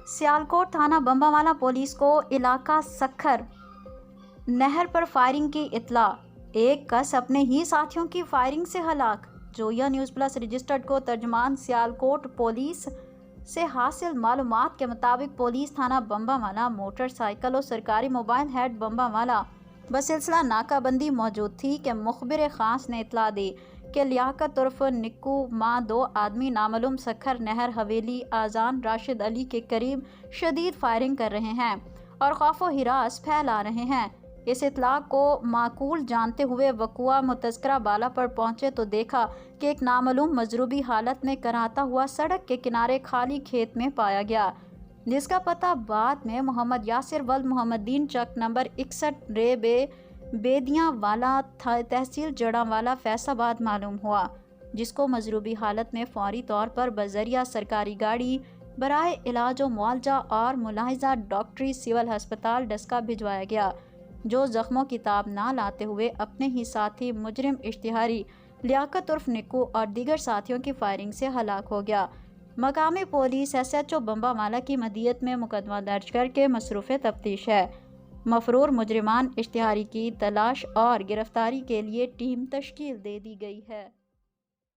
सियालकोट थाना बम्बावाला पुलिस को इलाका सखर नहर पर फायरिंग की इत्तला। एक कस अपने ही साथियों की फायरिंग से हलाक। जोया न्यूज़ प्लस रजिस्टर्ड को तर्जुमान सियालकोट पुलिस से हासिल मालूमात के मुताबिक पुलिस थाना बम्बावाला मोटरसाइकिल और सरकारी मोबाइल हेड बम्बावाला बसिलसिला नाकाबंदी मौजूद थी कि मुखबिर खास ने इतला दी कि लियाकत उर्फ निक्कू माँ दो आदमी नामालूम सखर नहर हवेली आजान राशिद अली के करीब शदीद फायरिंग कर रहे हैं और खौफ व हिरास फैला रहे हैं। इस इतलाक को माकूल जानते हुए वकुआ मुतज़करा बाला पर पहुंचे तो देखा कि एक नामालूम मजरूबी हालत में कराहता हुआ सड़क के किनारे खाली खेत में पाया गया, जिसका पता बाद में मोहम्मद यासिर वल्द मोहम्मदीन चक नंबर 61 रेबे बेदियाँ वाला तहसील जड़ावाला फैसाबाद मालूम हुआ, जिसको मजरूबी हालत में फौरी तौर पर बजरिया सरकारी गाड़ी बराए इलाज व मुआवजा और मुलाहिजा डॉक्टरी सिविल अस्पताल डस्का भिजवाया गया, जो जख्मों की ताब ना लाते हुए अपने ही साथी मुजरिम इश्तिहारी लियाकत उर्फ निक्कू और दीगर साथियों की फायरिंग से हलाक हो गया। मकामी पुलिस SHO बम्बावाला की मदीयत में मुकदमा दर्ज करके मसरूफ़ तफ्तीश है। मफरूर मुजरिमान इश्तिहारी की तलाश और गिरफ्तारी के लिए टीम तश्कील दे दी गई है।